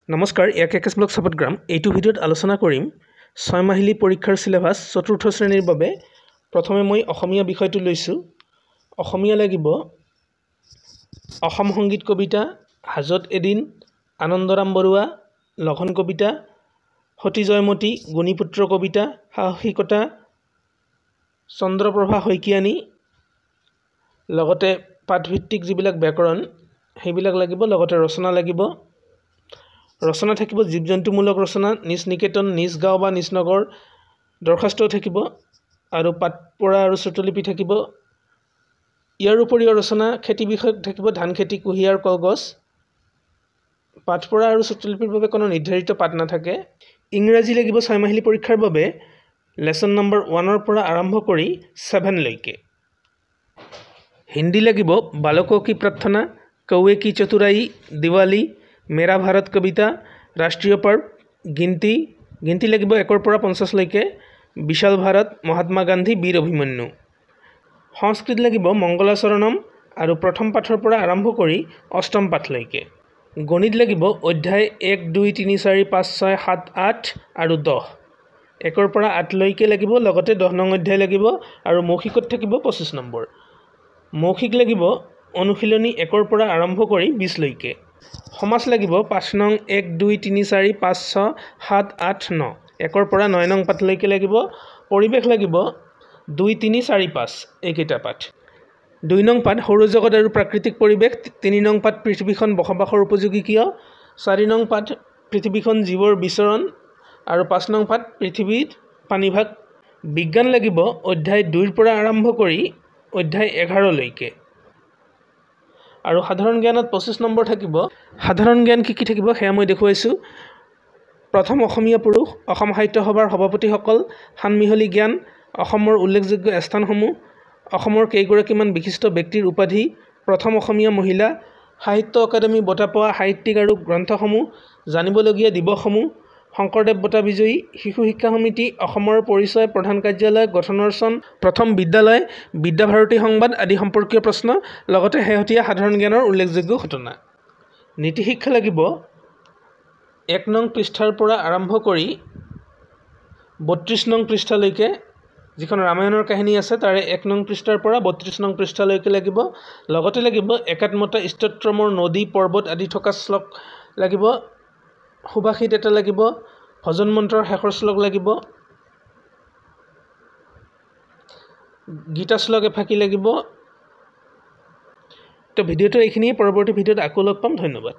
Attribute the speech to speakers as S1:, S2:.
S1: নমস্কাৰ একেকেছ ব্লগ সাপতগ্ৰাম এইটো ভিডিঅ'ত আলোচনা কৰিম 6 মাহিলী পৰীক্ষাৰ সিলেবাস চতুৰ্থ শ্ৰেণীৰ বাবে প্ৰথমে মই অসমীয়া বিষয়টো লৈছো অসমীয়া লাগিব অসম সংগীত কবিতা হাজত এদিন আনন্দৰাম বৰুৱা লঘন কবিতা সতী জয়মতী গুণীপুত্ৰ কবিতা সাহসিকতা চন্দ্ৰপ্ৰভা শইকীয়ানী লগতে পাঠভিত্তিক যিবিলাক ব্যাকৰণ সেইবিলাক লাগিব লগতে ৰচনা লাগিব ৰচনা থাকিব জীৱ-জন্তুমূলক ৰচনা নিজ নিকেতন নিজ গাঁও বা নিজ নগৰ দৰখাস্ত থাকিব আৰু পাঠপঢ়া আৰু শ্ৰুতলিপি থাকিব ইয়াৰ উপৰিও ৰচনা খেতি বিষয়ক থাকিব ধান খেতি কুঁহিয়াৰ কলগছ পাঠপঢ়া আৰু শ্ৰুতলিপিৰ বাবে কোনো নিৰ্ধাৰিত পাঠ নাথাকে ইংৰাজী লাগিব 6 মাহিলী পৰীক্ষাৰ বাবে লেসন নম্বৰ 1 ৰ পৰা আৰম্ভ কৰি 7 লৈকে হিন্দী লাগিব বালকোं की प्रार्थना कौवे की चतुराई दिवाली मेरा भारत कविता राष्ट्रीय पर्व गिनती লাগিব 1 ৰ পৰা 50 লৈকে বিশাল ভাৰত মহাত্মা গান্ধী বীৰ অভিমন্যু সংস্কৃত লাগিব মংগলাচৰণম আৰু প্ৰথম পাঠৰ পৰা আৰম্ভ কৰি অষ্টম পাঠলৈকে গণিত লাগিব অধ্যায় 1 2 3 4 5 6 7 8 আৰু 10 1 ৰ পৰা 8 লৈকে লাগিব লগতে 10 নং অধ্যায় লাগিব আৰু মৌখিকত থাকিব 25 নম্বৰ মৌখিক লাগিব অনুশীলনী 1 ৰ পৰা আৰম্ভ কৰি 20 লৈকে সমাজ লাগিব 5 নং 1 2 3 4 5 6 7 8 9 1 ৰ পৰা 9 নং পাঠলৈকে লাগিব পৰিবেশ লাগিব 2 3 4 5 এইকেইটা পাঠ 2 নং পাঠ সৌৰজগত আৰু প্ৰাকৃতিক পৰিবেশ 3 নং পাঠ পৃথিৱীখন বসবাসৰ উপযোগী কিয় 4 নং পাঠ পৃথিৱীখন জীৱৰ বিচৰণ আৰু 5 নং পাঠ পৃথিৱীত পানীভাগ বিজ্ঞান লাগিব অধ্যায় 2 ৰ পৰা আৰম্ভ কৰি অধ্যায় 11 লৈকে আৰু সাধাৰণ জ্ঞানত 25 নম্বৰ থাকিব সাধাৰণ জ্ঞান কি থাকিব হেয়া মই দেখুৱাইছো প্ৰথম অসমীয়া পুৰুষ অসম সাহিত্য সভাৰ সভাপতিসকল সানমিহলি জ্ঞান অসমৰ উল্লেখযোগ্য স্থানসমূহ অসমৰ কেইগৰাকীমান বিশিষ্ট ব্যক্তিৰ উপাধি প্ৰথম অসমীয়া মহিলা সাহিত্য একাডেমী বঁটা পোৱা সাহিত্যিক আৰু গ্ৰন্থসমূহ জানিবলগীয়া দিৱসসমূহ শংকৰদেৱ বঁটা বিজয়ী শিশু শিক্ষা সমিতি অসমৰ পৰিচয় প্ৰধান কাৰ্যালয় গঠনৰ চন প্ৰথম বিদ্যালয় বিদ্যাভাৰতী সংবাদ আদি সম্পৰ্কীয় প্ৰশ্ন লগতে হেহতীয়া সাধাৰণ জ্ঞানৰ উল্লেখযোগ্য ঘটনা নীতি শিক্ষা লাগিব 1 নং পৃষ্ঠাৰ পৰা আৰম্ভ কৰি 32 নং পৃষ্ঠালৈকে যিখন ৰামায়ণৰ কাহিনী আছে তাৰে 1 নং পৃষ্ঠাৰ পৰা 32 নং পৃষ্ঠালৈকে লাগিব লগতে লাগিব একাত্মতা স্তোত্ৰমৰ নদী পৰ্বত আদি থকা শ্লোক লাগিব সুভাষিত এটা লাগিব ভজন মন্ত্ৰৰ শেষৰ শ্লোক লাগিব গীতা শ্লোক এফাকি লাগিব তো ভিডিঅ'টো এইখিনিয়ে পৰৱৰ্তী ভিডিঅ'ত আকৌ লগ পাম ধন্যবাদ